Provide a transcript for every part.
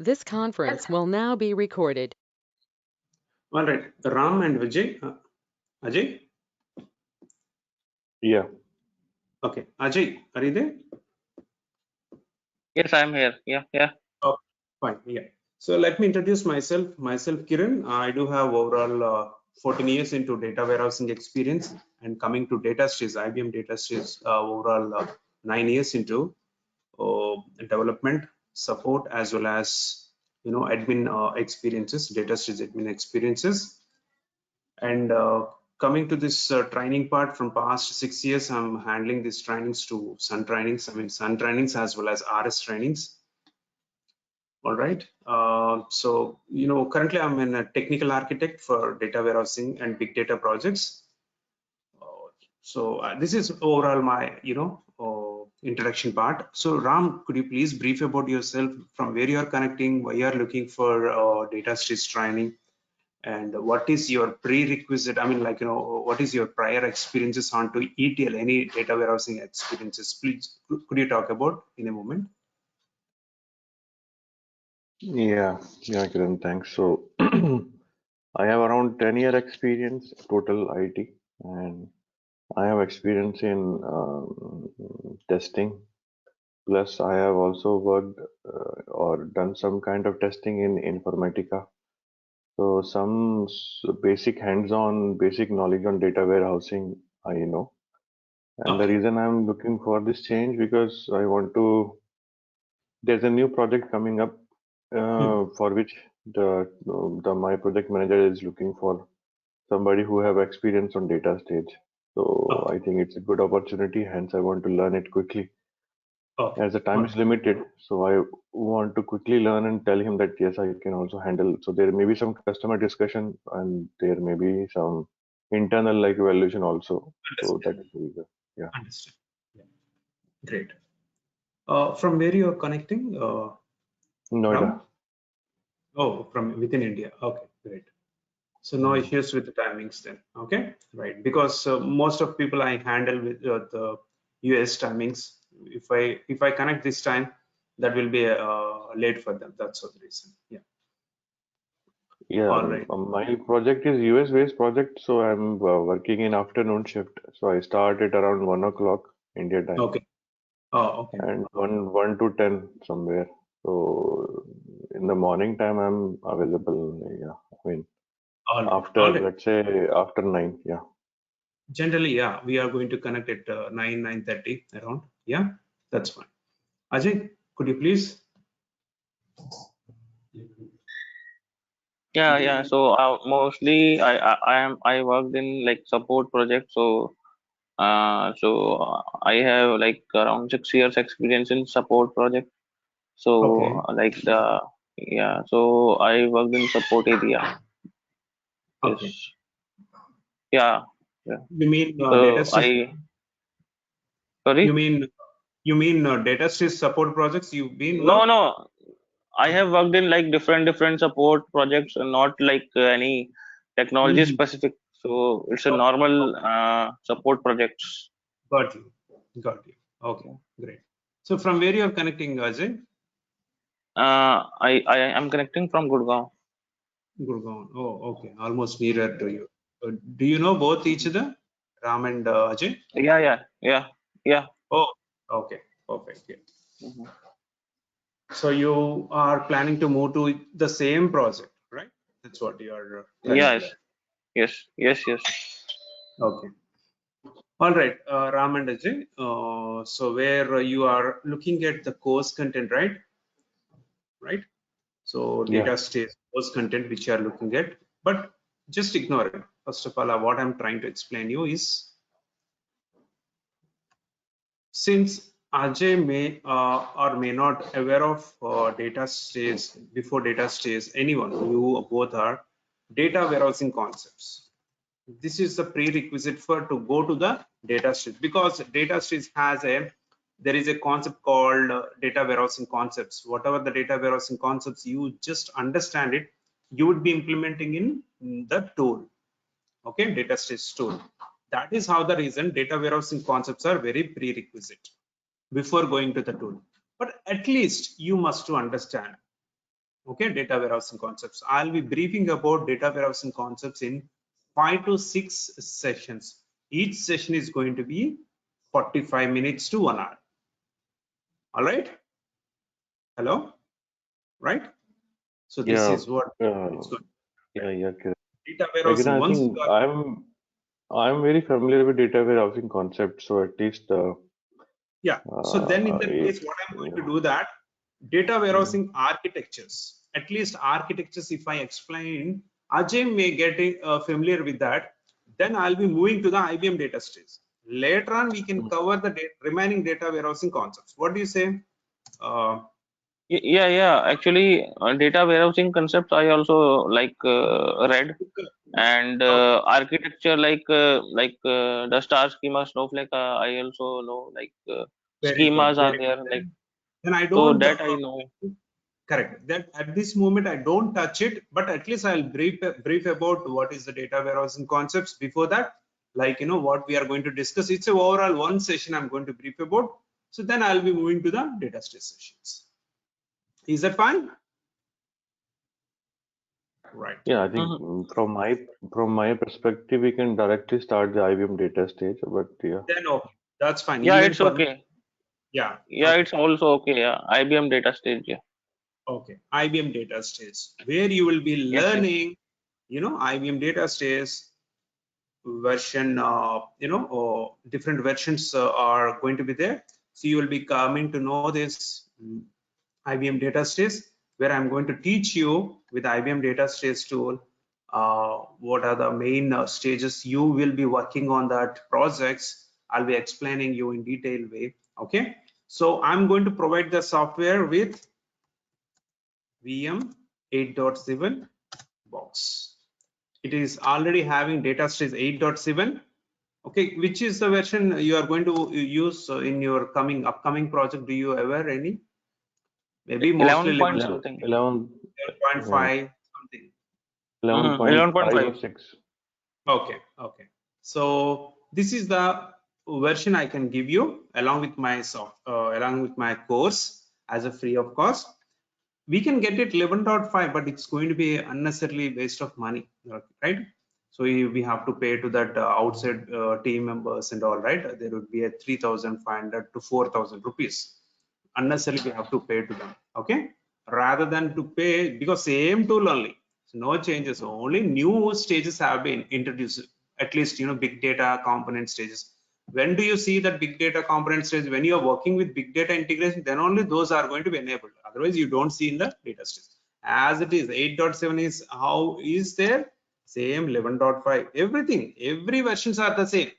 This conference will now be recorded. All right, Ram and Vijay. Ajay? Yeah. Okay, Ajay, are you there? Yes, I'm here. Yeah. Oh, fine, yeah. So let me introduce myself. Myself, Kiran. I do have overall 14 years into data warehousing experience, and coming to DataStage, IBM DataStage, overall 9 years into development, support, as well as admin experiences, DataStage admin experiences. And coming to this training part, from past 6 years, I'm handling these trainings to Sun trainings. I mean, Sun trainings as well as RS trainings. All right. So, currently I'm a technical architect for data warehousing and big data projects. So this is overall my, introduction part. So Ram, could you please brief about yourself, from where you are connecting, why you are looking for DataStage training, and what is your prerequisite? I mean, what is your prior experiences on to ETL, any data warehousing experiences? Please, could you talk about in a moment? Yeah, Kiran, thanks. So I have around 10-year experience total IT, and I have experience in testing. Plus, I have also worked or done some kind of testing in Informatica. So some basic hands-on, basic knowledge on data warehousing, I know. And the Okay. reason I'm looking for this change because I want to. There's a new project coming up for which the my project manager is looking for somebody who have experience on DataStage. So Okay. I think it's a good opportunity. Hence, I want to learn it quickly. Okay. As the time is limited, so I want to quickly learn and tell him that yes, I can also handle. So there may be some customer discussion and there may be some internal like evaluation also. So that is the reason. Yeah. Understood. Yeah. Great. From where you are connecting? Noida. Ram? Oh, from within India. Okay, great. So no issues with the timings then. Okay, right. Because most of people I handle with the US timings. If I connect this time, that will be late for them. That's the reason. Yeah. Yeah, All right. my project is US based project, so I'm working in afternoon shift. So I start at around 1 o'clock India time Okay. Oh, okay. and 1 to 10 somewhere. So in the morning time I'm available. Yeah, I mean All right. after All right. let's say after 9. Yeah. Generally, yeah, we are going to connect at 9:30 around. Yeah, that's fine. Ajay, could you please? Yeah. So mostly I worked in like support projects. So I have like around 6 years experience in support project. Okay. So So I worked in support area. Okay. Yes. Yeah. You mean data So sys? You sorry. mean data sys support projects you've been work? No. I have worked in like different support projects, and not like any technology Mhm. specific. So it's a Okay. normal support projects. Got you. Got you. Okay. Great. So from where you are connecting, Ajay? I am connecting from Gurgaon. Gurgaon. Oh, okay. Almost nearer to you. Do you know both each other, Ram and Ajay? Yeah. Oh, okay. Perfect. Yeah. Mhm. So you are planning to move to the same project, right? That's what you are telling Yes, there. yes. Okay. All right, Ram and Ajay. So where you are looking at the course content, right? Right. So Yeah. data stays course content which you are looking at, but just ignore it. First of all, what I'm trying to explain you is, since Ajay may or may not aware of data stays, before data stays, anyone, you both are data warehousing concepts. This is the prerequisite for to go to the data stage, because data stage has there is a concept called data warehousing concepts. Whatever the data warehousing concepts, you just understand it, you would be implementing in the tool. Okay, data stage tool. That is how the reason data warehousing concepts are very prerequisite before going to the tool. But at least you must to understand Okay, data warehousing concepts. I'll be briefing about data warehousing concepts in 5 to 6 sessions. Each session is going to be 45 minutes to 1 hour. All right. Hello. Right. So this Yeah, is what uh, it's going. yeah, Kiran. Data Again, warehousing. I Once think you are, I'm very familiar with data warehousing concept, so at least yeah. So then in that if case, what I'm going to yeah. do that data Mhm. warehousing architectures, at least architectures, if I explain, Ajay may get familiar with that. Then I'll be moving to the IBM data stage. Later on, we can cover the remaining data warehousing concepts. What do you say? Uh, Yeah. Actually, data warehousing concepts I also like read, and architecture like the star schema Snowflake. I also know like Very good, schemas are very good. there, like Then I so don't that I know. correct that at this moment I don't touch it, but at least I'll brief about what is the data warehousing concepts before that, like what we are going to discuss. It's a overall one session I'm going to brief about. So then I'll be moving to the data stage sessions. Is that fine? Right. Yeah, I think Mhm. from my perspective, we can directly start the IBM data stage. But yeah, Then okay, that's fine. Yeah, Even it's for me, okay. yeah. Yeah, Okay. it's also okay. Yeah, IBM data stage. Yeah. Okay. IBM data stage, where you will be Yes. learning, IBM data stage version, different versions are going to be there. So you will be coming to know this IBM data stage, where I'm going to teach you with IBM data stage tool what are the main stages you will be working on that projects. I'll be explaining you in detailed way. Okay, so I'm going to provide the software with VM 8.7 box. It is already having data stage 8.7. Okay, which is the version you are going to use in your upcoming project? Do you ever any? Maybe mostly 11 point 11, 11, something. 11, 11.5 something. 11.5 or 11.5. 6. Okay, okay. So this is the version I can give you along with my along with my course as a free of cost. We can get it 11.5, but it's going to be unnecessarily waste of money, right? So we have to pay to that outside team members and all, right? There would be a 3,500 to 4,000 rupees. Unnecessarily we have to pay to them, okay? Rather than to pay, because same tool only, so no changes, only new stages have been introduced, at least, big data component stages. When do you see that big data component stage? When you are working with big data integration, then only those are going to be enabled. Otherwise, you don't see in the data stage. As it is, 8.7 is how is there? Same 11.5. Everything, every versions are the same.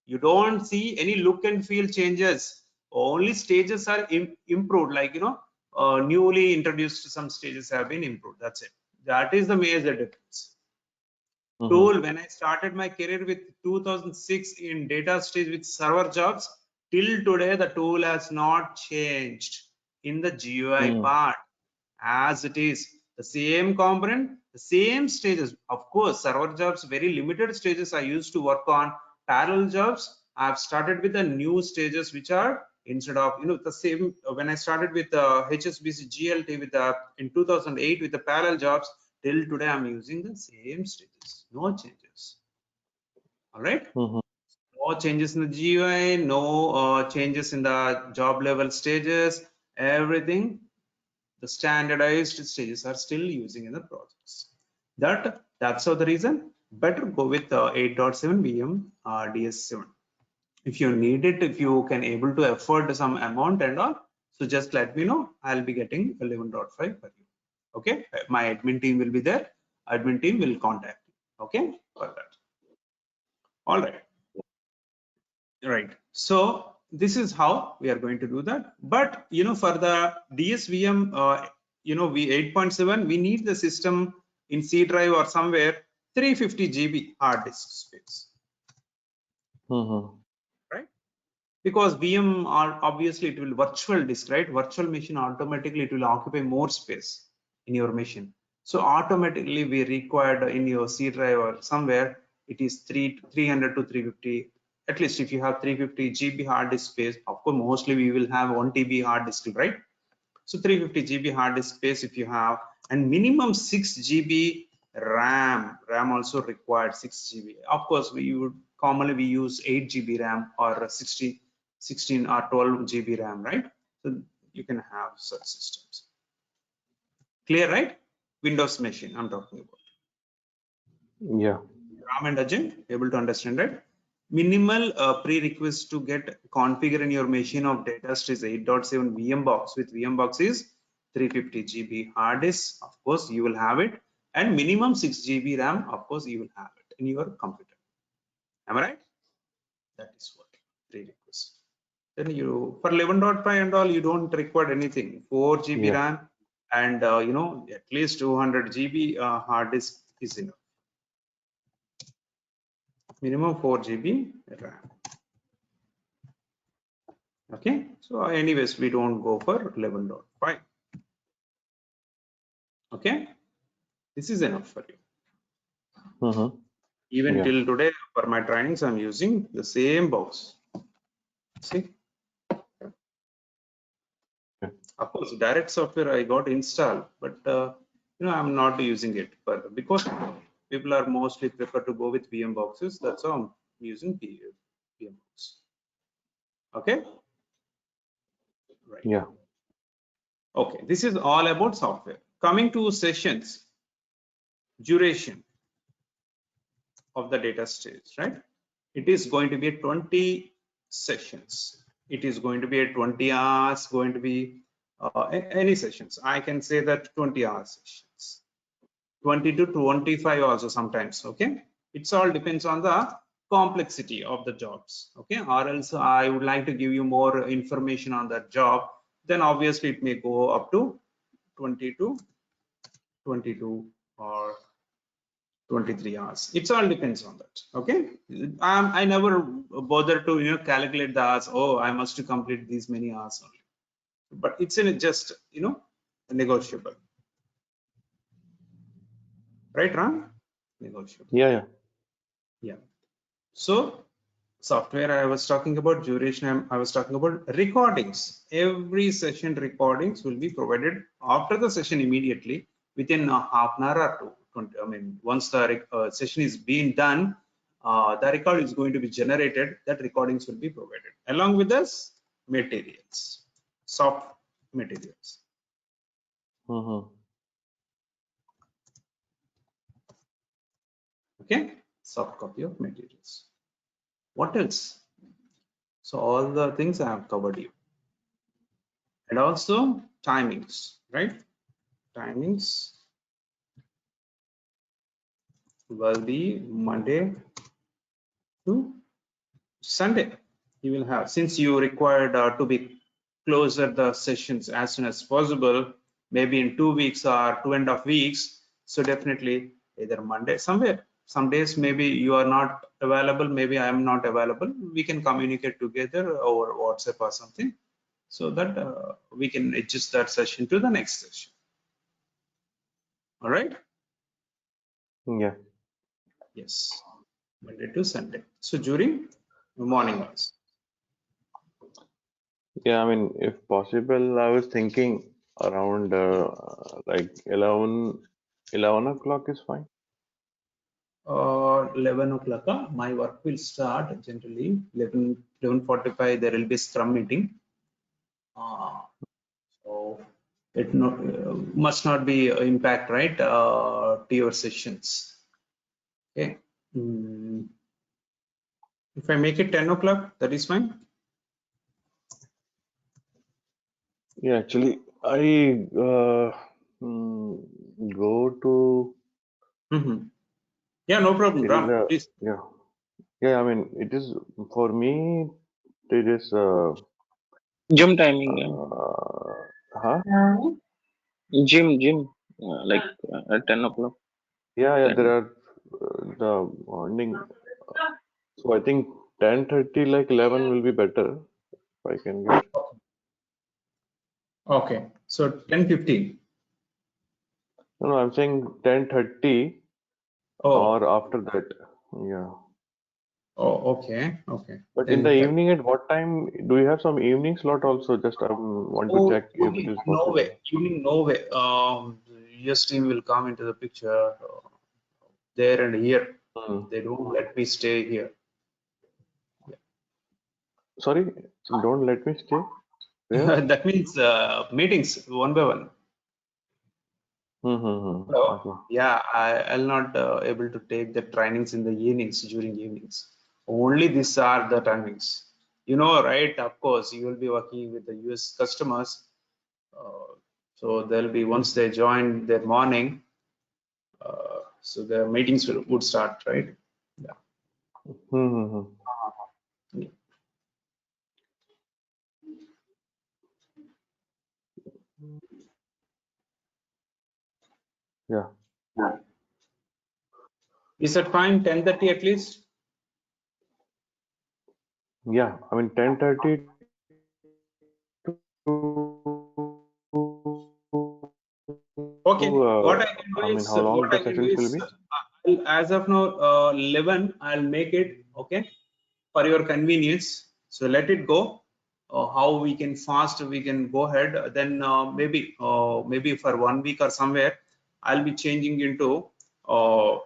You don't see any look and feel changes. Only stages are improved, like newly introduced some stages have been improved. That's it. That is the major difference. Tool, when I started my career with 2006 in data stage with server jobs, till today the tool has not changed in the GUI Mm-hmm. part, as it is the same component, the same stages. Of course, server jobs, very limited stages I used to work on. Parallel jobs, I've started with the new stages, which are instead of the same. When I started with HSBC GLT with in 2008 with the parallel jobs, till today I'm using the same stages, no changes. All right, Mm-hmm. no changes in the GUI, no changes in the job level stages. Everything, the standardized stages are still using in the projects. That's how the reason better go with 8.7 VM DS7. If you need it, if you can able to afford some amount and all, so just let me know. I'll be getting 11.5 per you. Okay, my admin team will be there. Admin team will contact you. Okay, for that. All right. Right. So this is how we are going to do that. But for the DSVM, we 8.7, we need the system in C drive or somewhere 350 GB hard disk space, Mm-hmm. right? Because VM are obviously it will virtual disk, right? Virtual machine automatically it will occupy more space in your machine. So automatically we required in your C drive or somewhere it is 300 to 350. At least if you have 350 GB hard disk space, of course mostly we will have 1 TB hard disk, right? So 350 GB hard disk space if you have, and minimum 6 GB RAM. RAM also required 6 GB. Of course, we use 8 GB RAM or 16 or 12 GB RAM, right? So you can have such systems. Clear, right? Windows machine I'm talking about. Yeah. Ram and Ajay, able to understand, right? Minimal prerequisite to get configure in your machine of DataStage is 8.7 VMbox. With VMbox is 350 GB hard disk. Of course, you will have it, and minimum 6 GB RAM. Of course, you will have it in your computer. Am I right? That is what prerequisite. Then you for 11.5 and all, you don't require anything. 4 GB Yeah. RAM and at least 200 GB hard disk is enough. Minimum 4 GB RAM. Okay, so anyways, we don't go for 11.5. Okay, this is enough for you. Mm-hmm. Even Yeah. till today, for my trainings, I'm using the same box. See, Yeah. of course, direct software I got installed, but I'm not using it. But because people are mostly prefer to go with VM boxes, that's how I'm using VM box. Okay, right. Yeah. Okay, this is all about software. Coming to sessions, duration of the data stage, right? It is going to be 20 sessions. It is going to be a 20 hours, going to be any sessions. I can say that 20 hours sessions, 20 to 25 also sometimes. Okay, it's all depends on the complexity of the jobs. Okay, or else I would like to give you more information on that job, then obviously it may go up to 20 to 22 or 23 hours. It's all depends on that. Okay, I never bother to calculate the hours. Oh, I must complete these many hours only. But it's in just negotiable, right, Ram? Negotiable. Yeah. Yeah. Yeah. So software I was talking about, duration I was talking about, recordings. Every session recordings will be provided after the session immediately within a half an hour or 20. I mean, once the session is being done, the record is going to be generated. That recordings will be provided along with us materials, soft materials. Mm-hmm. Okay, soft copy of materials. What else? So all the things I have covered you. And also timings, right? Timings will be Monday to Sunday. You will have, since you required to be closer the sessions as soon as possible, maybe in 2 weeks or 2.5 weeks. So definitely either Monday, somewhere. Some days maybe you are not available, maybe I am not available. We can communicate together over WhatsApp or something, so that we can adjust that session to the next session. All right. Yeah. Yes, Monday to Sunday. So during morning hours. Yeah. I mean, if possible, I was thinking around like 11 o'clock is fine. 11 o'clock. My work will start generally 11:45. There will be scrum meeting. So it must not be impact, right, to your sessions. Okay. If I make it 10 o'clock, that is fine. Yeah. Actually, I go to. Yeah, no problem, It is Ram. Please. yeah. Yeah. I mean, it is for me. It is. Gym timing, Huh? gym, like at 10 o'clock. Yeah. Yeah. 10. There are the morning. So I think 10:30, like 11 will be better if I can get. Okay. So 10:15. No, I'm saying 10:30 Oh, or after that. Yeah. Oh, okay, okay. But in Then the evening, at what time? Do you have some evening slot also? Just want to check if it is no possible. way. Evening, no way. US team will come into the picture there and here. Hmm. They don't let me stay here. Sorry, don't let me stay. Where? That means meetings one by one. So, Okay. yeah, I'll not able to take the trainings in the evenings during evenings. Only these are the timings. You know, right? Of course, you will be working with the US customers. So there'll be once they join their morning, so the meetings would start, right? Yeah. Hmm. Yeah. Is that fine? 10:30 at least? Yeah. I mean, 10:30 to Okay. What I can do I mean, is, how long the sessions will be? as of now, 11, I'll make it, okay, for your convenience. So let it go. How we can fast, we can go ahead. Then maybe for 1 week or somewhere, I'll be changing into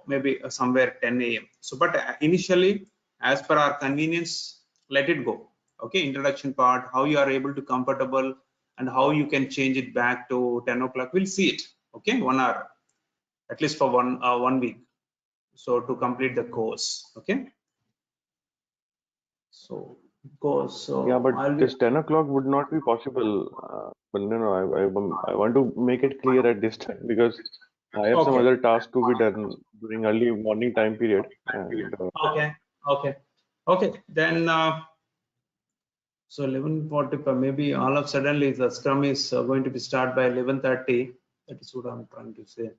maybe somewhere 10 a.m. So, but initially, as per our convenience, let it go. Okay, introduction part, how you are able to comfortable and how you can change it back to 10 o'clock. We'll see it. Okay, 1 hour, at least for 1 week. So to complete the course. Okay. So course. Yeah, So but I'll be this 10 o'clock would not be possible. But no, I want to make it clear at this time because I have some okay. other tasks to be done during early morning time period. And Okay. Okay. Okay. Then so 11:45. Maybe all of suddenly the scrum is going to be start by 11:30. That is what I'm trying to say.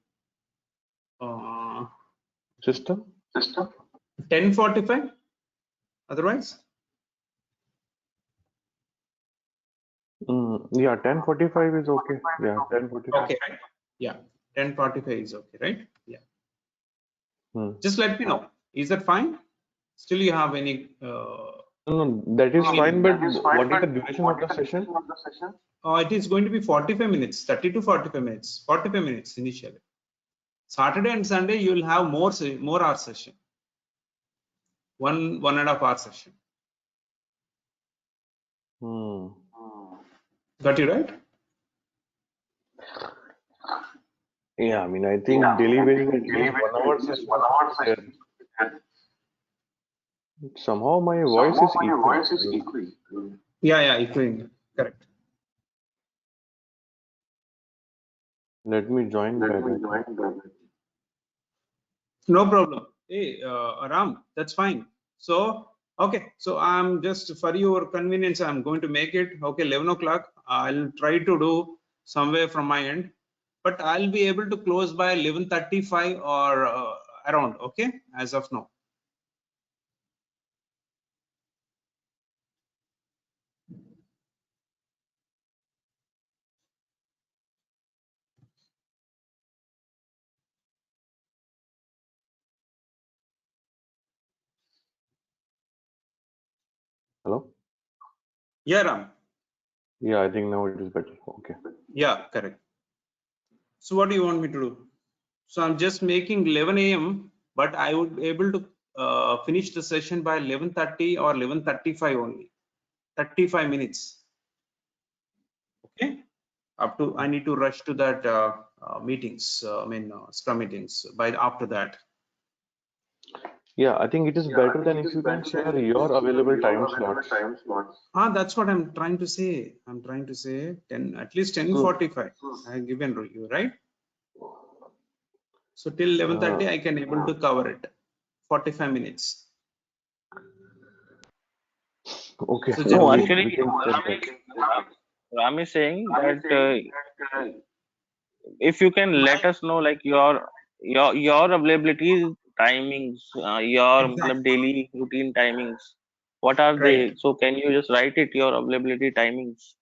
system? 10:45. Otherwise. Yeah, 10:45 is okay. Yeah, 10:45. Okay. Right. Yeah. 10:45 is okay. Right. Yeah. Hmm. Just let me know. Is that fine? Still, you have any? No, that is fine, but what is the duration of the session? It is going to be 45 minutes, 30 to 45 minutes, 45 minutes initially. Saturday and Sunday, you will have more hour session, 1.5 hour session. Got you right? Yeah, I mean, I think daily basis at least 1 hour session should be there. Somehow my voice is echoing. Yeah, echoing. Correct. Let me join back. I think. No problem. Hey, Ram, that's fine. So, okay. So I'm just for your convenience, I'm going to make it okay. 11 o'clock. I'll try to do somewhere from my end, but I'll be able to close by 11:35 or around. Okay, as of now. Hello? Yeah, Ram. Yeah, I think now it is better. Okay. Yeah, correct. So what do you want me to do? So I'm just making 11 a.m., but I would be able to finish the session by 11:30 or 11:35 only, 35 minutes. Okay. Up to I need to rush to that meetings. Scrum meetings. By after that. Yeah, I think it is better than if you can share your available time slots. That's what I'm trying to say. I'm trying to say 10 at least 10:45. I have given you right. So till 11:30 I can able to cover it. 45 minutes. Okay, So No, generally, we actually, can check that. Ram is saying that if you can let us know like your availability timings, your exactly daily routine timings, what are they? right. So can you just write it your availability timings?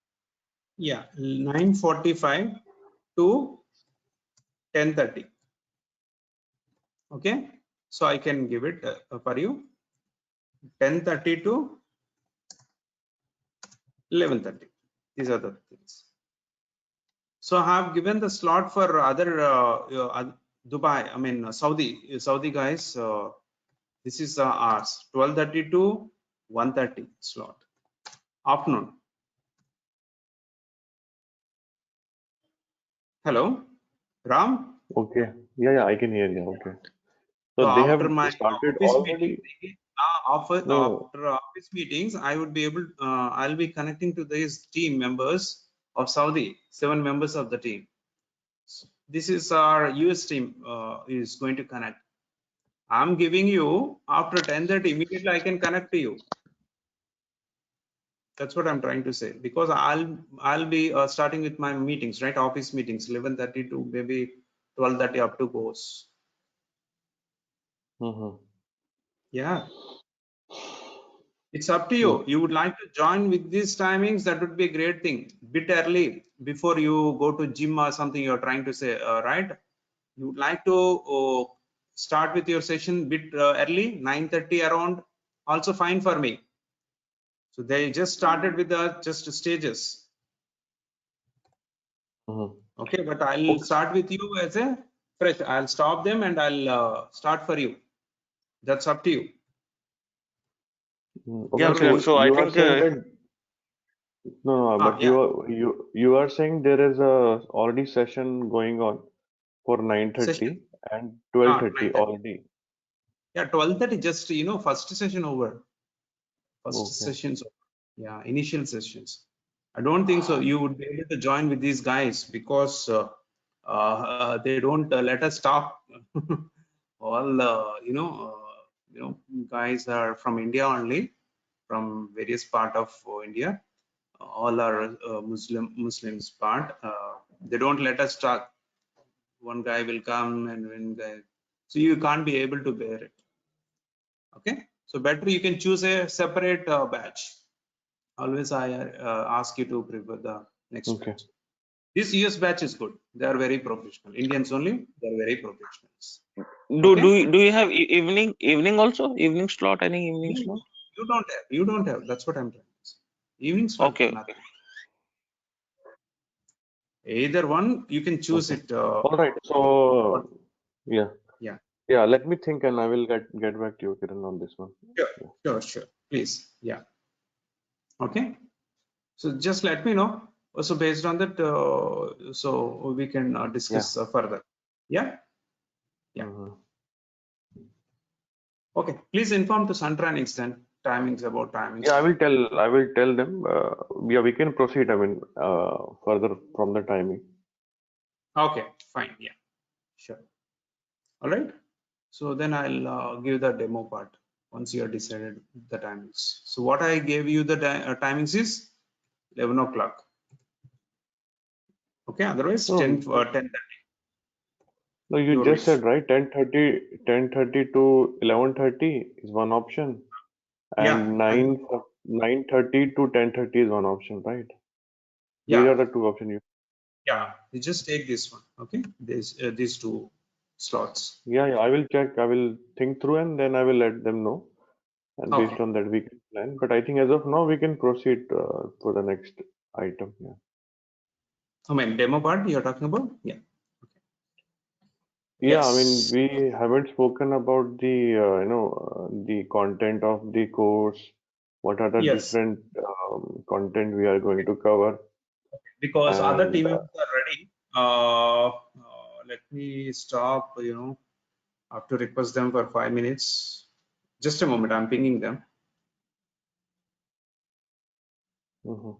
Yeah, 9:45 to 10:30. Okay, so I can give it for you. 10:30 to 11:30. These are the things. So I have given the slot for other Dubai, I mean Saudi guys. This is ours, 12:30 to 1:30 slot, afternoon. Hello, Ram. Okay. Yeah, I can hear you. Okay. So So they have after my started office already. meeting, No. after office meetings, I would be able. I'll be connecting to these team members of Saudi, 7 members of the team. This is our US team is going to connect. I'm giving you after 10:30 immediately I can connect to you. That's what I'm trying to say, because I'll be starting with my meetings, right? Office meetings, 11:30 to maybe 12:30 up to goes. Mhm. Yeah, it's up to you. You would like to join with these timings, that would be a great thing. Bit early before you go to gym or something you're trying to say, right? You would like to start with your session bit early, 9:30 around, also fine for me. So they just started with the just stages. Mhm. Okay, but I'll Okay. start with you as a fresh. I'll stop them and I'll start for you. That's up to you. Okay. Yeah, So Kiran. So I you are think saying that no, but Yeah, you are saying there is a already session going on for session. 9:30 and 12:30 9:30. already. Yeah, 12:30. Just first session over. First Okay. sessions. Yeah, initial sessions. I don't think so. You would be able to join with these guys because they don't let us talk. All guys are from India only, from various part of India. All are Muslims part. They don't let us talk. One guy will come and one guy, so you can't be able to bear it. Okay, so better you can choose a separate batch. Always I ask you to prefer the next Okay. batch. This US batch is good. They are very professional. Indians only. They are very professionals. do Okay. do you- do you have evening also, evening slot, any evening No, slot? you don't have. You don't have. That's what I'm trying to say. Evening's fine. Okay, okay. Nothing. Either one you can choose Okay. it. All right. So yeah. Yeah. Yeah, let me think and I will get back to you, Kiran, on this one. Sure. Yeah. Sure. Please. Yeah. Okay. So just let me know. So based on that, so we can Yeah. discuss further. Yeah. Yeah. Mhm. Okay. Please inform to Suntronics then timings about timings. Yeah, I will tell them. Yeah, we can proceed. I mean, further from the timing. Okay. Fine. Yeah. Sure. All right. So then I'll give the demo part once you have decided the timings. So what I gave you the timings is 11 o'clock. Okay. Otherwise No, 10:30. no, you Your just wish. said right. 10:30 to 11:30 is one option, Yeah. and 9:30 to 10:30 is one option, right? These Yeah. are the two options. Yeah. You just take this one. Okay. These two slots. Yeah, I will check. I will think through and then I will let them know. And based Okay. on that, we can plan. But I think as of now, we can proceed for the next item. Yeah. I mean, demo part you're talking about? Yeah. Yeah, I mean, Yes. we haven't spoken about the, the content of the course. What are the Yes. different content we are going to cover? Because other And team members are ready. Let me stop, I have to request them for 5 minutes. Just a moment, I'm pinging them. mhm.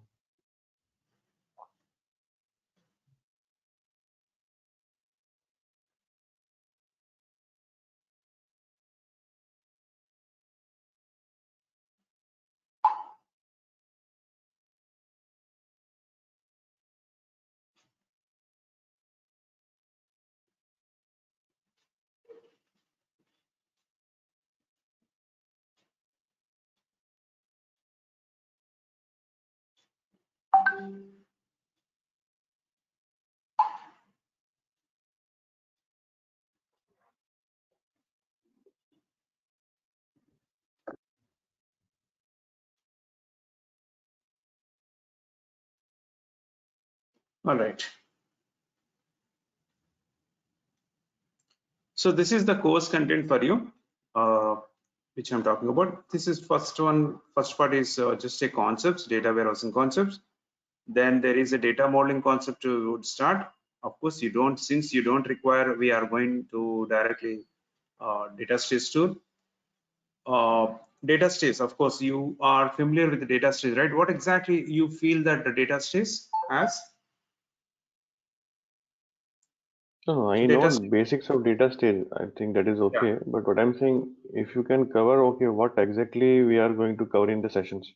All right. So this is the course content for you, which I'm talking about. This is first part is just a concepts, data warehousing concepts. Then there is a data modeling concept you would start. Of course, since you don't require, we are going to directly data stage tool. Data stage, of course, you are familiar with the data stage, right? What exactly you feel that the data stage has? No, I Data know stage. basics of data stage. I think that is Yeah. okay. But what I'm saying, if you can cover, okay, what exactly we are going to cover in the sessions.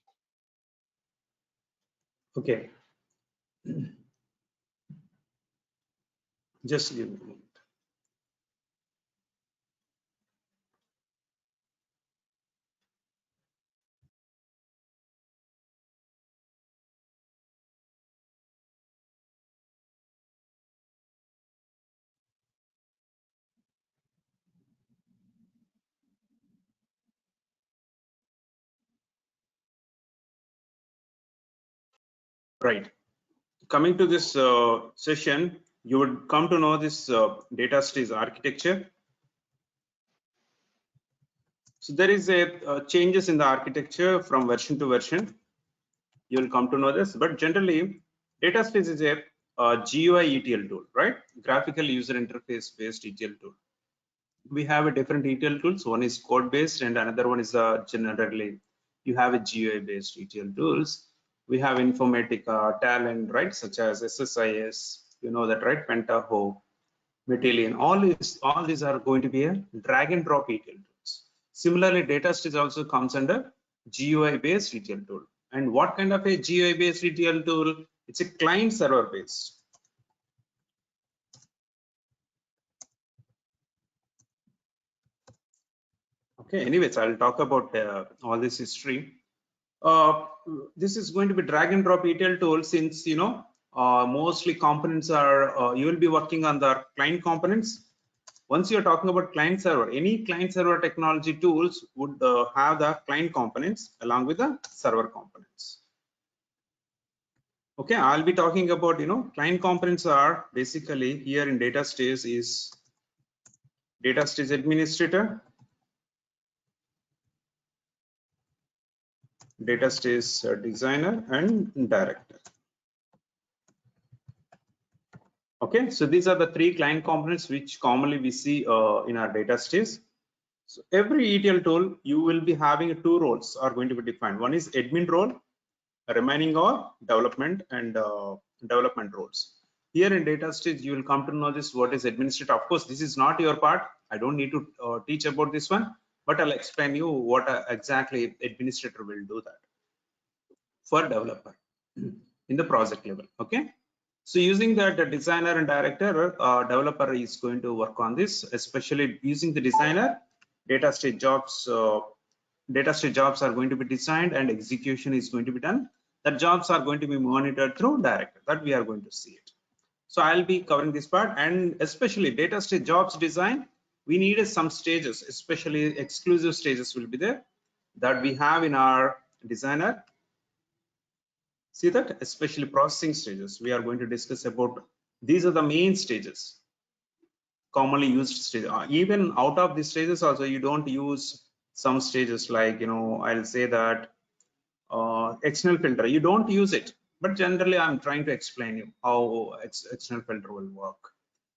Okay. Just give me a moment. Right. Coming to this session, you would come to know this data stage architecture. So there is a changes in the architecture from version to version. You will come to know this, but generally, data stage is a GUI ETL tool, right? Graphical user interface based ETL tool. We have a different ETL tools. One is code based, and another one is generally you have a GUI based ETL tools. We have Informatica, Talent, right, such as SSIS. You know that, right? Pentaho, Matillion. All these are going to be a drag and drop ETL tools. Similarly, data stage also comes under GUI based ETL tool. And what kind of a GUI based ETL tool? It's a client server based. Okay, anyways, I'll talk about all this history. This is going to be drag and drop ETL tool, since mostly components are you will be working on the client components. Once you're talking about client server, any client server technology tools would have the client components along with the server components. Okay, I'll be talking about client components are basically here in data stage is data stage administrator, data stage designer, and director. Okay, so these are the three client components which commonly we see in our data stage. So every ETL tool, you will be having two roles are going to be defined. One is admin role, remaining are development and development roles. Here in data stage, you will come to know this what is administrator. Of course, this is not your part. I don't need to teach about this one, but I'll explain you what exactly administrator will do that for developer in the project level. Okay. So using that, the designer and director, developer is going to work on this, especially using the designer. Data stage jobs are going to be designed and execution is going to be done. The jobs are going to be monitored through director. That we are going to see it. So I'll be covering this part, and especially data stage jobs design. We needed some stages, especially exclusive stages will be there that we have in our designer. See that, especially processing stages, we are going to discuss about. These are the main stages, commonly used stages. Even out of these stages also, you don't use some stages like, I'll say that external filter, you don't use it, but generally I'm trying to explain you how external filter will work.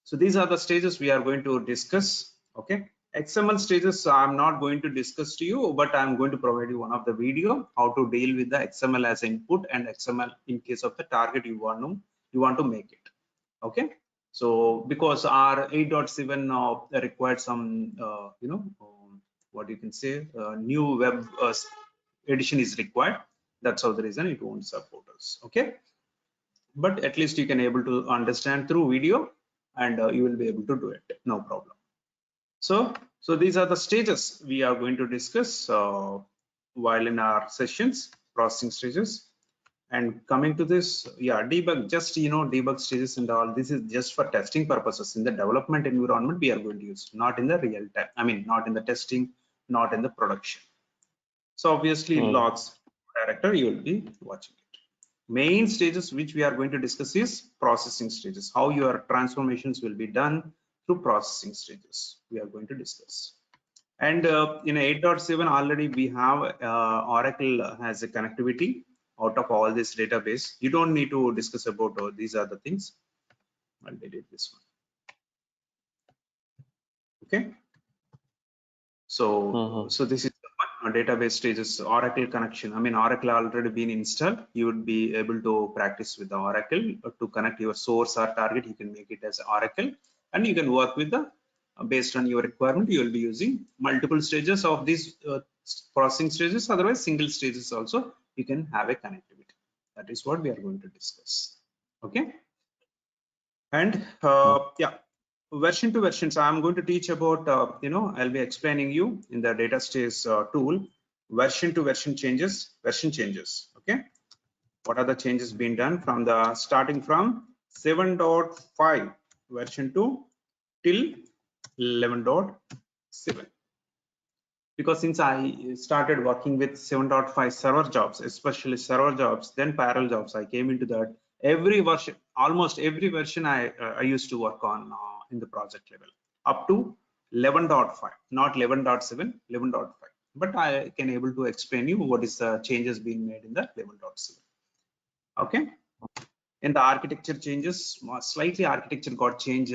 So these are the stages we are going to discuss. Okay, XML stages I'm not going to discuss to you, but I'm going to provide you one of the video how to deal with the XML as input and XML in case of the target you want to make it. Okay, so because our 8.7 required some what you can say new web edition is required. That's how the reason it won't support us. Okay, but at least you can able to understand through video, and you will be able to do it, no problem. So these are the stages we are going to discuss while in our sessions, processing stages. And coming to this, yeah, debug, just debug stages and all. This is just for testing purposes. In the development environment, we are going to use, not in the real time. I mean, not in the testing, not in the production. So obviously, logs director, you will be watching it. main stages which we are going to discuss is processing stages. How your transformations will be done through processing stages. We are going to discuss. And in 8.7 already we have Oracle has a connectivity out of all this database. You don't need to discuss about these are the things. I'll delete this one. Okay. So this is the database stages, Oracle connection. I mean, Oracle already been installed. You would be able to practice with the Oracle to connect your source or target. You can make it as Oracle, and you can work with the based on your requirement. You will be using multiple stages of these processing stages. Otherwise, single stages also you can have a connectivity. That is what we are going to discuss. Okay. And yeah. Version to version. So I'm going to teach about, I'll be explaining you in the data stage tool, version to version changes, version changes. Okay. What are the changes being done from the starting from 7.5 version to till 11.7. Because since I started working with 7.5 server jobs, especially server jobs, then parallel jobs, I came into that. Every version, almost every version I used to work on in the project level up to 11.5, not 11.7, 11.5. But I can able to explain you what is the changes being made in the 11.7. Okay. In the architecture changes, slightly architecture got changed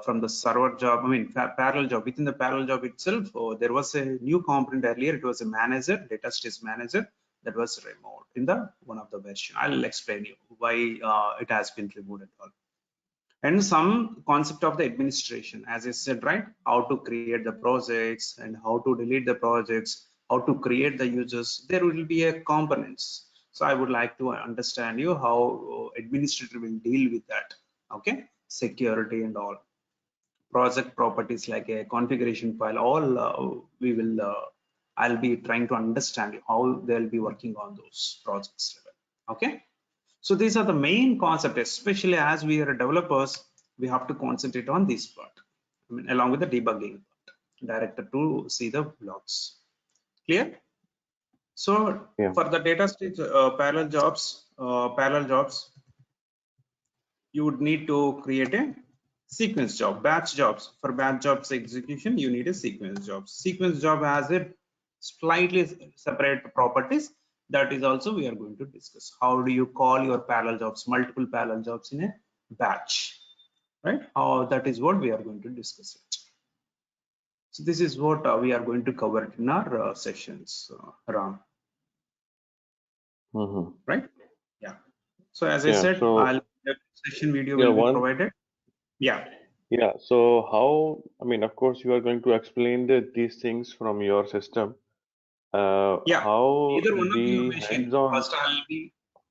from the server job, I mean parallel job. Within the parallel job itself, there was a new component earlier. It was a manager, data stage manager, that was removed in the one of the version. I'll explain you why it has been removed and all. And some concept of the administration, as I said, right? How to create the projects and how to delete the projects, how to create the users. There will be a components. So I would like to understand you how administrator will deal with that. Okay, security and all. Project properties like a configuration file, all we will. I'll be trying to understand how they'll be working on those projects level. Okay. So these are the main concept, especially as we are developers, we have to concentrate on this part. I mean, along with the debugging part, directed to see the logs. Clear? So Yeah. for the data stage parallel jobs, you would need to create a sequence job, batch jobs. For batch jobs execution, you need a sequence job. Sequence job has a slightly separate properties. That is also we are going to discuss. How do you call your parallel jobs, multiple parallel jobs in a batch, right? That is what we are going to discuss it. So this is what we are going to cover in our sessions, Ram. Right? Yeah. So as I said, the session video will be provided. Yeah. Yeah. So how? I mean, of course, you are going to explain these things from your system. Yeah. How either one of your machine. First,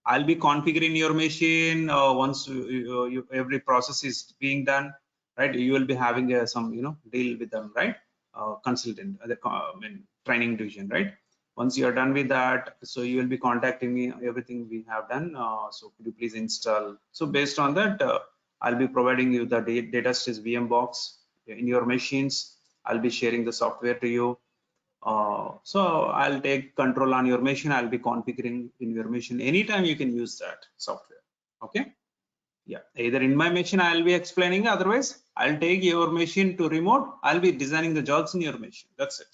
I'll be configuring your machine. Once every process is being done, right? You will be having some deal with them, right? Consultant, training division, right? Once you are done with that, so you will be contacting me. Everything we have done. So could you please install? So based on that, I'll be providing you the data stage VM box in your machines. I'll be sharing the software to you. So I'll take control on your machine. I'll be configuring in your machine. Anytime you can use that software. Okay. Yeah. Either in my machine, I'll be explaining. Otherwise, I'll take your machine to remote. I'll be designing the jobs in your machine. That's it.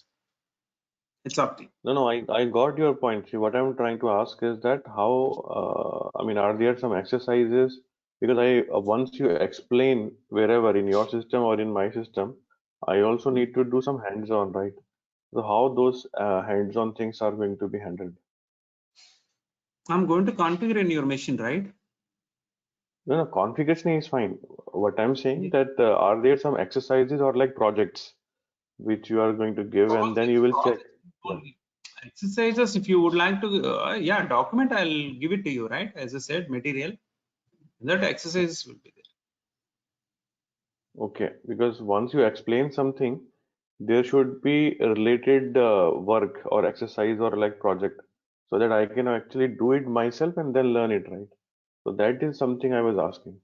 It's up to you. No, I got your point. See, what I'm trying to ask is that how, I mean, are there some exercises? Because once you explain wherever in your system or in my system, I also need to do some hands-on, right? So how those hands-on things are going to be handled? I'm going to configure in your machine, right? No, configuration is fine. What I'm saying that are there some exercises or like projects which you are going to give and then you will check? Exercises, if you would like to, yeah, document, I'll give it to you, right? As I said, material, that exercise will be there. Okay, because once you explain something, there should be a related work or exercise or like project so that I can actually do it myself and then learn it, right? So that is something I was asking.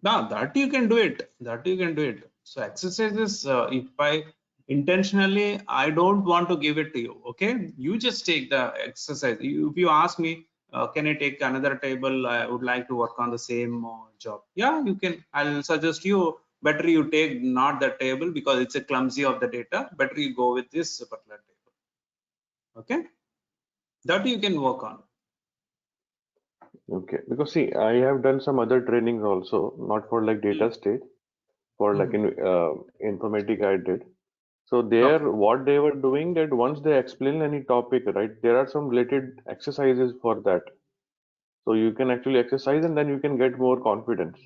No, that you can do it. That you can do it. So exercises, if I intentionally, I don't want to give it to you. Okay, you just take the exercise. If you ask me, can I take another table? I would like to work on the same job. Yeah, you can. I'll suggest you better you take not the table because it's a clumsy of the data. Better you go with this particular table. Okay, that you can work on. Okay, because see, I have done some other trainings also, not for like data stage, for like in informatic I did. So there, Okay. what they were doing that once they explain any topic, right, there are some related exercises for that. So you can actually exercise and then you can get more confidence.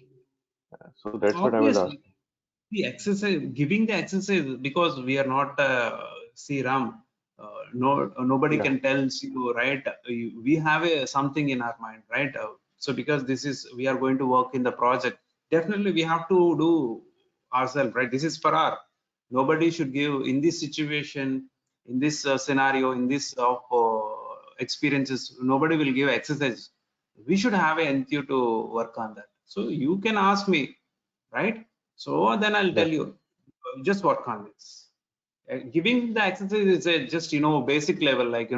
So that's what I was asking. Obviously, the exercise, giving the exercise because we are not see Ram. Nobody Yeah, can tell you, right? We have a something in our mind, right? So because this is we are going to work in the project, definitely we have to do ourselves, right? This is for our. Nobody should give in this situation, in this scenario, in this experiences. Nobody will give exercise. We should have an NTU to work on that. So you can ask me, right? So then I'll yeah. tell you, just work on this. Giving the exercise is a just basic level, like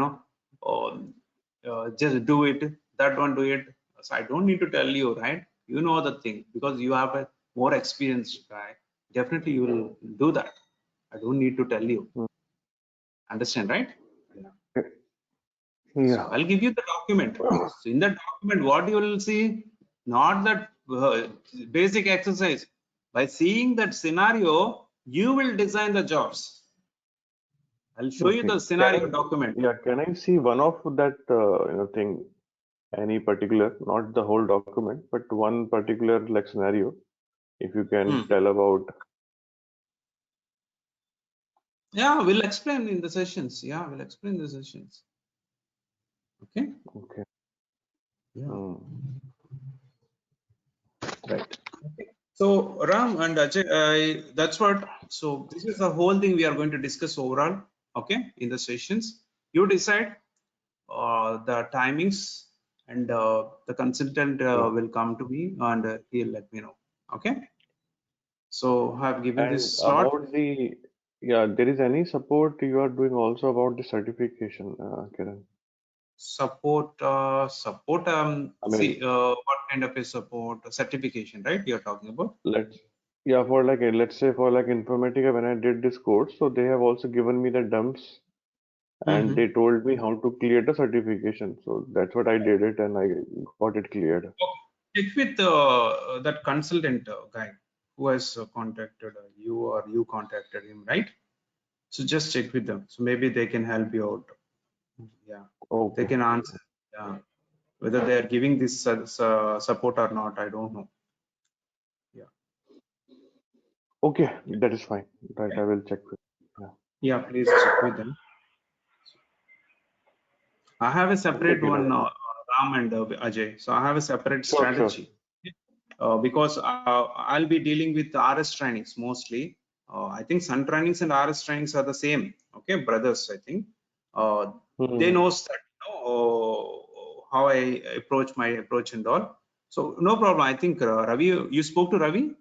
just do it. That one do it. So I don't need to tell you, right? You know the thing because you have a more experienced guy. Definitely you will do that. I don't need to tell you. Mm. Understand, right? Yeah. So Yeah. I'll give you the document. So in the document, what you will see, not that basic exercise. By seeing that scenario, you will design the jobs. I'll show you Okay. the scenario document. Yeah, can I see one of that thing, any particular, not the whole document, but one particular like scenario, if you can tell about. Yeah, we'll explain in the sessions. Yeah, we'll explain the sessions. Okay. Okay. Yeah. Mm. Right. Okay. So Ram and Ajay, that's what. So this is the whole thing we are going to discuss overall. Okay, in the sessions, you decide the timings, and the consultant Yeah. will come to me and he'll let me know. Okay. So I've given And this slot. about the, yeah, there is any support you are doing also about the certification, Kiran? Support. I mean, See, what kind of a support? Certification, right? You're talking about. let's, yeah, for like, let's say for like Informatica, when I did this course, so they have also given me the dumps and they told me how to clear the certification. So that's what I did it and I got it cleared. Check with that consultant guy who has contacted you or you contacted him, right? So just check with them. So maybe they can help you out. Yeah, they Okay. can answer. Yeah, whether they are giving this support or not, I don't know. Yeah. Okay, that is fine. That I will check with. Yeah. Yeah, please check with them. I have a Okay, separate one, Kiran. Ram and Ajay. So I have a separate Sure, sure. strategy because I'll be dealing with RS trainings mostly. I think Sun trainings and RS trainings are the same. Okay, brothers, I think. They Hmm. knows that how I approach my approach and all. So no problem. I think Ravi, you spoke to Ravi?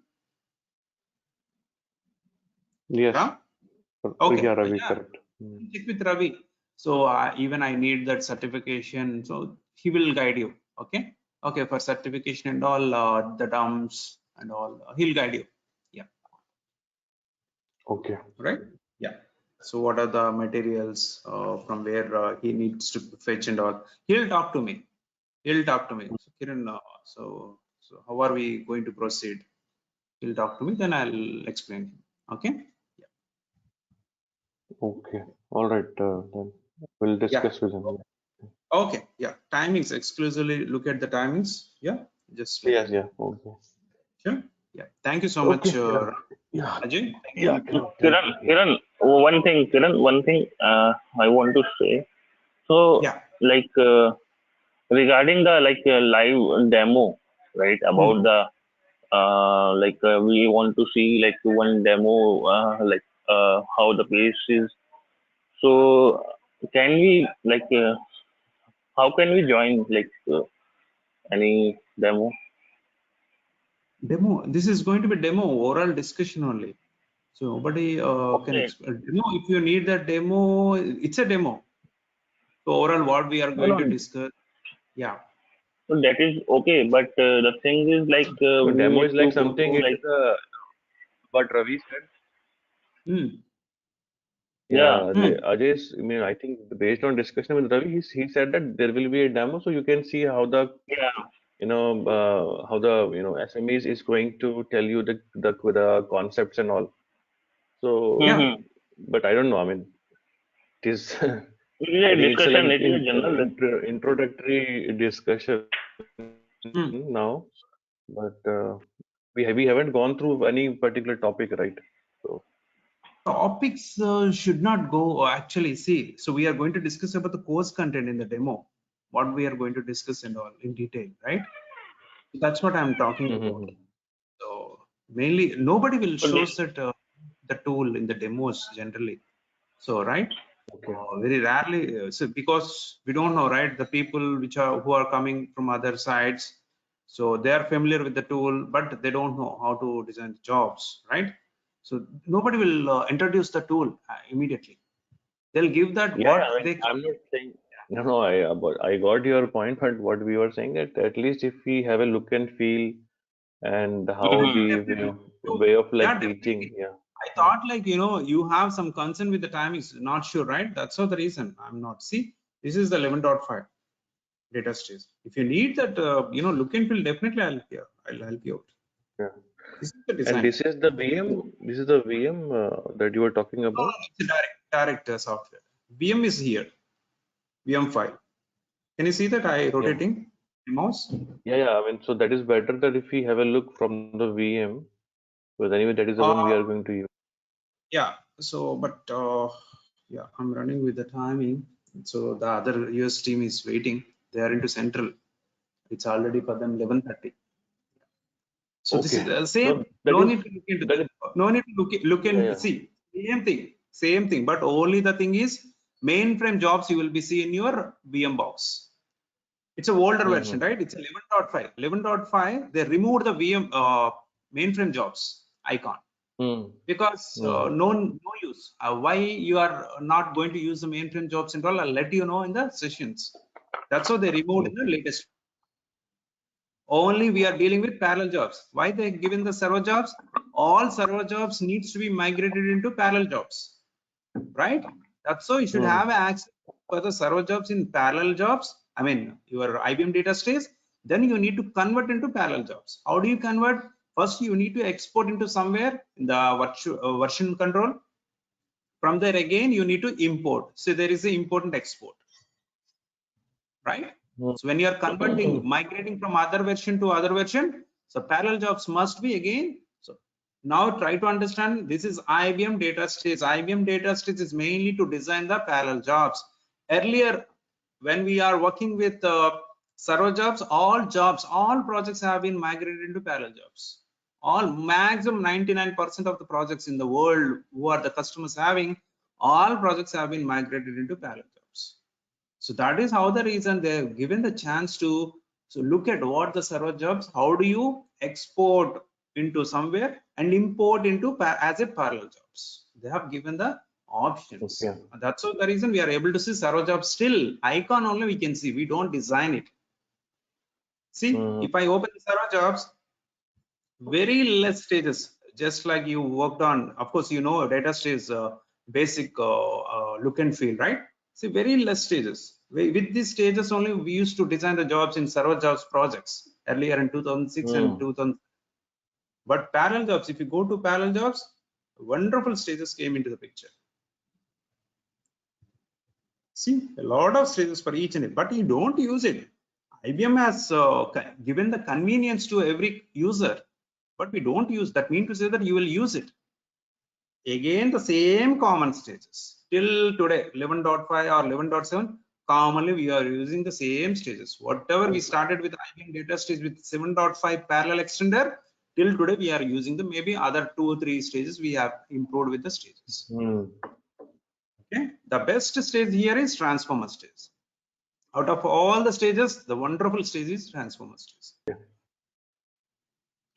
Yes. Ram? Okay. Yeah, Ravi, Yeah. correct. Hmm. Check with Ravi. So even I need that certification. So he will guide you. Okay. Okay. For certification and all the dumps and all, he'll guide you. Yeah. Okay. Right. Yeah. So what are the materials from where he needs to fetch and all? He'll talk to me. He'll talk to me. So Kiran, so how are we going to proceed? He'll talk to me. Then I'll explain him. Okay. Okay. All right. Then we'll Yeah. discuss with him. Okay. Yeah. Timings. Exclusively look at the timings. Yeah. Just let Yes, me know. yeah. Okay. Sure. Yeah. Thank you so Okay, much, Kiran. Yeah. Ajay. Thank Yeah, you. Kiran. Thank Kiran, you. Kiran, one thing I want to say. So, Yeah. like regarding the live demo, right? About the we want to see like one demo, how the place is. So, can we how can we join any demo? Demo. This is going to be demo, oral discussion only. So nobody can Okay. demo. If you need that demo, it's a demo. So overall, what we are No, going to no. discuss. Yeah. So that is okay, but the thing is like So we demo need is to like go something, through it like is a, what Ravi said. Hmm. yeah. Yeah, Hmm. Ajay, I mean, I think based on discussion with Ravi, he said that there will be a demo, so you can see how the, Yeah. how the, SMEs is going to tell you the concepts and all. So, Yeah. Mm-hmm. but I don't know. I mean, it is, It is I a think it's discussion. like It is a general. introductory discussion Hmm. now, but we haven't gone through any particular topic, right? So, Topics should not go actually. See, so we are going to discuss about the course content in the demo, what we are going to discuss and all in detail, right? That's what I'm talking about. mhm. So mainly, nobody will So show that the tool in the demos generally. So right, Okay. very rarely. So because we don't know, right? The people who are coming from other sides, so they are familiar with the tool, but they don't know how to design the jobs, right? So nobody will introduce the tool immediately. They'll give that Yeah, what I mean, they. I'm not saying, no, I got your point, but what we were saying that at least if we have a look and feel and how mm-hmm. the Definitely. So, way of yeah, like definitely. teaching, yeah. I thought like, you have some concern with the timings, not sure, right? That's all the reason I'm not. See, this is the 11.5 data stage. If you need that, look and feel, definitely I'll help you out. Yeah. This is the And design. this is the VM that you were talking No, about. it's a direct software. VM is here, VM file. Can you see that I Yeah. rotating the mouse? Yeah. I mean, so that is better that if we have a look from the VM, because anyway, that is the Uh, one we are going to use. yeah, so, but yeah, I'm running with the timing. So the other US team is waiting. They are into central. It's already for them 11:30. So this is Okay. the same. No, that No is, need to look into that that. is, No need to look yeah, and yeah. see. Same thing. But only the thing is, mainframe jobs you will be seeing in your VM box. It's a older version, Mm-hmm. right? It's 11.5. 11.5. They removed the VM mainframe jobs icon because Mm-hmm. no use. Why you are not going to use the mainframe jobs and all? I'll let you know in the sessions. That's what they removed in the Okay. latest. Only we are dealing with parallel jobs. Why they given the server jobs? All server jobs needs to be migrated into parallel jobs, right? That's so you should Mm. have access for the server jobs in parallel jobs. I mean your IBM data stays. Then you need to convert into parallel jobs. How do you convert? First, you need to export into somewhere in the version control. From there again, you need to import. So there is an import and export, right? Mm. So when you are converting, migrating from other version to other version, so parallel jobs must be again. So now try to understand this is IBM data stage. IBM data stage is mainly to design the parallel jobs. Earlier, when we are working with server jobs, all projects have been migrated into parallel jobs. All maximum 99% of the projects in the world who are the customers having, all projects have been migrated into parallel jobs. So that is how the reason they're given the chance to look at what the server jobs, how do you export into somewhere and import into as a parallel jobs. They have given the options. Yeah. That's the reason we are able to see server jobs still icon only we can see. We don't design it. See, Mm. if I open the server jobs, very less stages, just like you worked on. Of course, data stage basic look and feel, right? See, very less stages. With these stages only, we used to design the jobs in server jobs projects earlier in 2006 and Mm. 2000. But parallel jobs, if you go to parallel jobs, wonderful stages came into the picture. See, a lot of stages for each and every, but you don't use it. IBM has given the convenience to every user, but we don't use that. Mean to say that you will use it. Again, the same common stages. Till today, 11.5 or 11.7, commonly we are using the same stages. Whatever we started with IBM data stage with 7.5 parallel extender, till today we are using the maybe other 2 or 3 stages we have improved with the stages. Mm. Okay, the best stage here is transformer stage. Out of all the stages, the wonderful stage is transformer stage.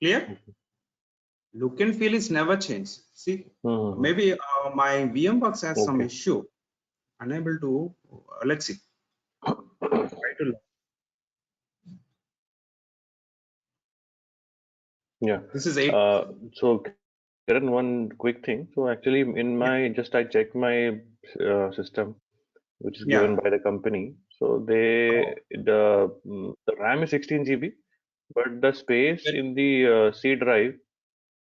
Clear? Look and feel is never changed. See, Mm. maybe my VM box has some Okay. issue. Unable to. Let's see. Try to. Yeah. This is 8. So Kiran, one quick thing. So actually in my, I checked my system, which is given by the company. So the RAM is 16 GB, but the space in the C drive,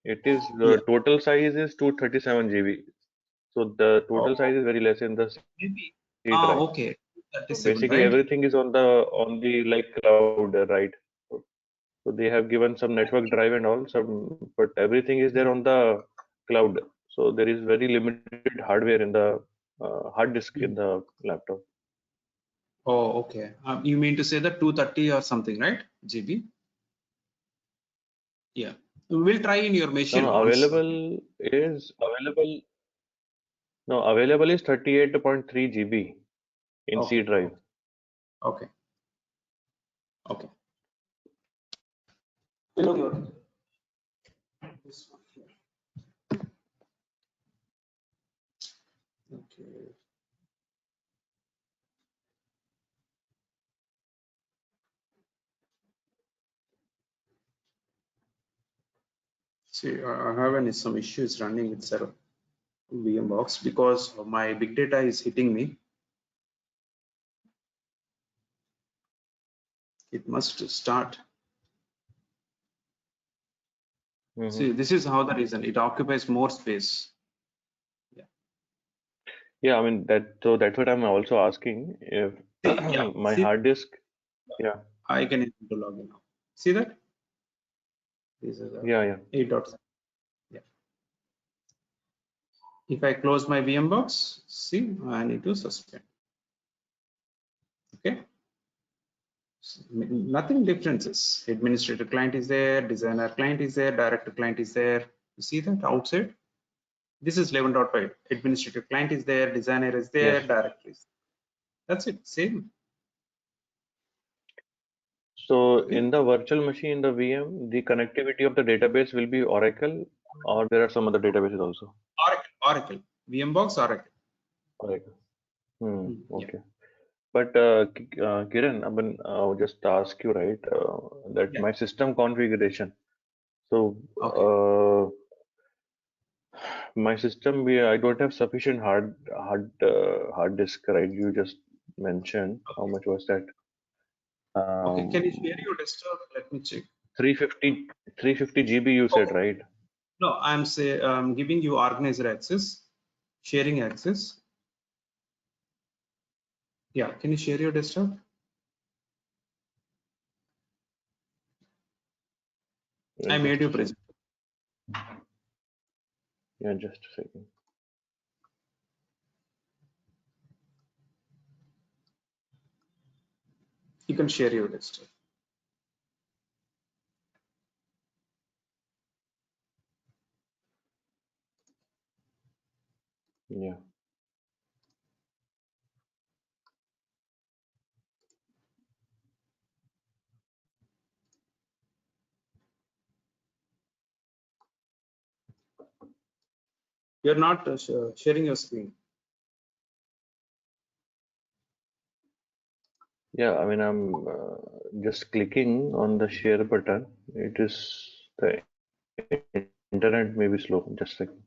it is the total size is 237 GB. So the total size is very less in the C Maybe. drive. Okay. So 37, basically right? everything is on the like cloud, right? So they have given some network drive and all, but everything is there on the cloud. So there is very limited hardware in the hard disk in the laptop. Oh, okay. You mean to say that 230 or something, right? GB? Yeah. We'll try in your machine No, once. available is 38.3 GB in C Okay. drive. Okay. Okay. This one here. Okay. See, I have some issues running with server VMbox because my big data is hitting me. It must start. See, this is how the reason it occupies more space. Yeah, I mean that's what I'm also asking. If my See, hard disk, yeah, I can able to log in now. See that? This is yeah. 8.7. Yeah. If I close my VMbox, see, I need to suspend. Okay. Nothing differences. Administrator client is there, designer client is there, director client is there. You see that outside? This is 11.5. Administrator client is there, designer is there, Yes. director is there. That's it. Same. So in the virtual machine, the VM, the connectivity of the database will be Oracle, or there are some other databases also. Oracle. VMbox Oracle. Oracle. Yeah. Okay. But Kiran, I mean, I'll just ask you, right, that Yeah. my system configuration. So my system, I don't have sufficient hard disk, right? You just mentioned how much was that? Okay. Can you share your desktop? Let me check. 350 GB you said, right? No, I'm giving you organizer access, sharing access. Yeah. Can you share your desktop? I made you present. Yeah, just a second. You can share your desktop. Yeah. You're not sharing your screen. Yeah, I mean, I'm just clicking on the share button. It is the internet may be slow. Just a second.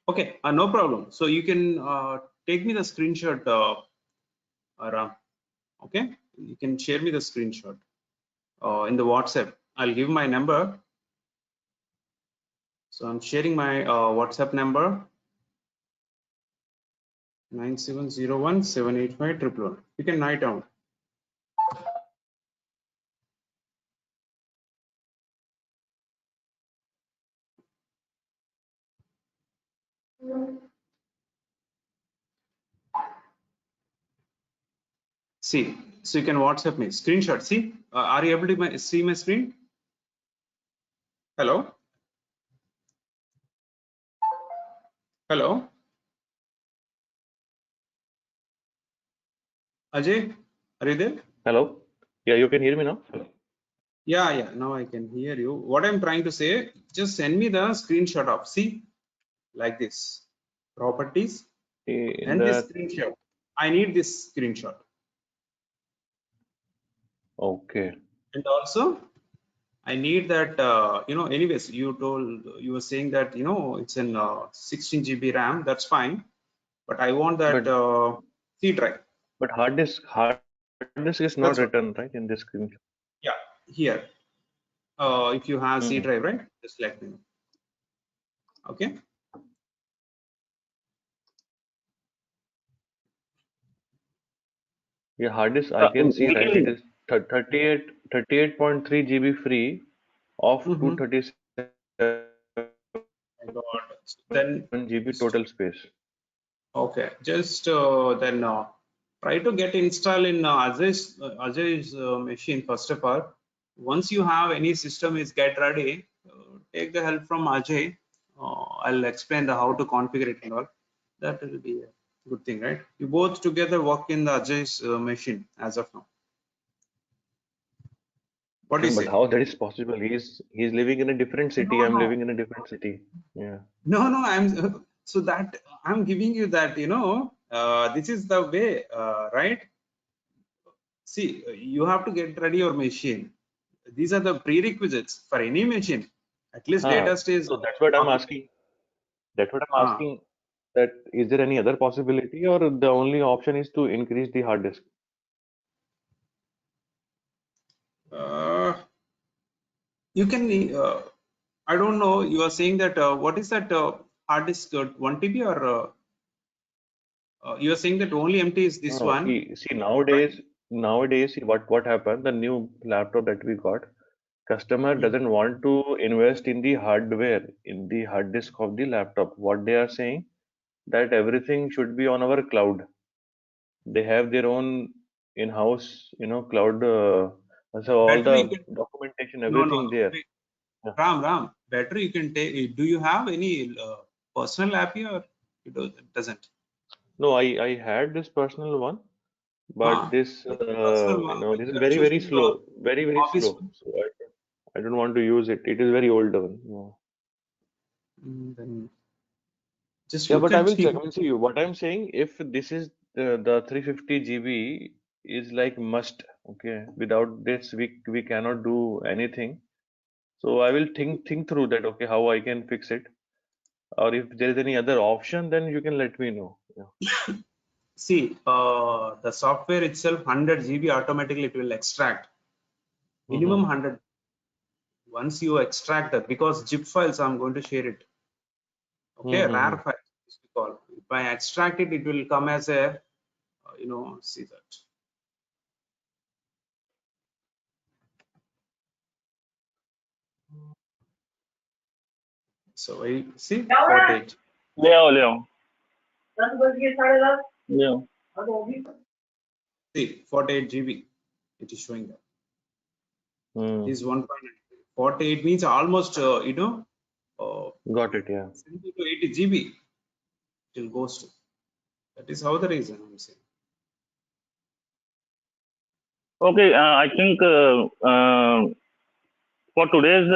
Okay, no problem. So you can take me the screenshot, Ram. Okay, you can share me the screenshot in the WhatsApp. I'll give my number. So I'm sharing my WhatsApp number 9701785111. You can write down. See, so you can WhatsApp me screenshot. See, are you able to see my screen? Hello. Hello. Ajay, are you there? Hello. Yeah, you can hear me now. Yeah. Now I can hear you. What I'm trying to say, just send me the screenshot of, see, like this, properties, In and this the screenshot. I need this screenshot. okay. And also I need that, anyways, you were saying that, it's in 16 GB RAM, that's fine. But I want that But C drive. but hard disk is not That's what, written right in this screenshot. yeah, here. If you have C Hmm. drive, right? Just let me know. Okay. Yeah, hard disk I can see We right. It can, is 38.3 GB free of Mm-hmm. 237 My God. Then, GB total space. okay, just then try to get install in Ajay's machine first of all. Once you have any system is get ready, take the help from Ajay. I'll explain the how to configure it and all. That will be a good thing, right? You both together work in the Ajay's machine as of now. What do you But say? how that is possible? He's living in a different No, city. I'm no, living in a different city. Yeah. no. I'm so that I'm giving you that. This is the way, right? See, you have to get ready your machine. These are the prerequisites for any machine. At least Ah, data stays so that's what I'm public. asking. That's what I'm Ah, asking. That is there any other possibility, or the only option is to increase the hard disk? uh, you can. I don't know. You are saying that what is that hard disk 1 TB or you are saying that only empty is this No, one, see right? nowadays, see what happened? The new laptop that we got, customer Mhm. doesn't want to invest in the hardware, in the hard disk of the laptop. What they are saying that everything should be on our cloud. They have their own in-house, cloud. So all Better you the can. documentation, No, no, everything no. there. Wait, Yeah. Ram. Better you can take. Do you have any personal app here? Or it doesn't. No, I had this personal one, but Ah, this take the personal one when this is you are very very choosing your slow, very office slow. one. So I don't want to use it. It is very old one. Yeah. Then just Yeah, look but I at will check. I you. mean, see what I'm saying. If this is the 350 GB is like must, okay. Without this, we cannot do anything. So I will think through that. Okay, how I can fix it, or if there is any other option, then you can let me know. Yeah. See, the software itself 100 GB automatically it will extract minimum Mm-hmm. 100. Once you extract that, because zip files, I'm going to share it. Okay, Mm-hmm. RAR file is called. If I extract it, it will come as a, see that. So I see 48. ले आओ ले आओ ले आओ See 48 GB. It is showing that. Mm. This 1.9. 48 means almost, Got it. Yeah. 70 to 80 GB. It will goes to. That is how the reason I'm saying. Okay, I think for today's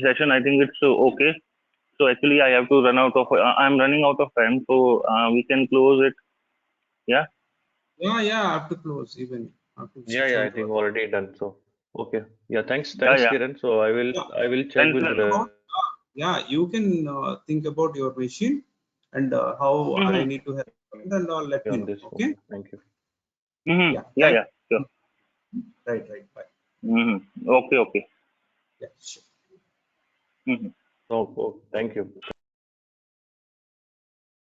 session, I think it's okay. So actually, I have to run out of. I'm running out of time, so we can close it. Yeah. Yeah, I have to close even. I have to switch Yeah. on I to think other. already done. So okay. Yeah. Thanks, Yeah, thanks, yeah. Kiran. So Yeah, I will check Thank with think you. about, the. you can think about your machine and how I Mm-hmm. need to help, and let me On know. this one. Okay. Thank you. Mm-hmm. Yeah. Yeah, Thank. yeah. Sure. Right. Bye. Mm-hmm. Okay, okay. Yeah. Sure. Mm-hmm. Oh, thank you.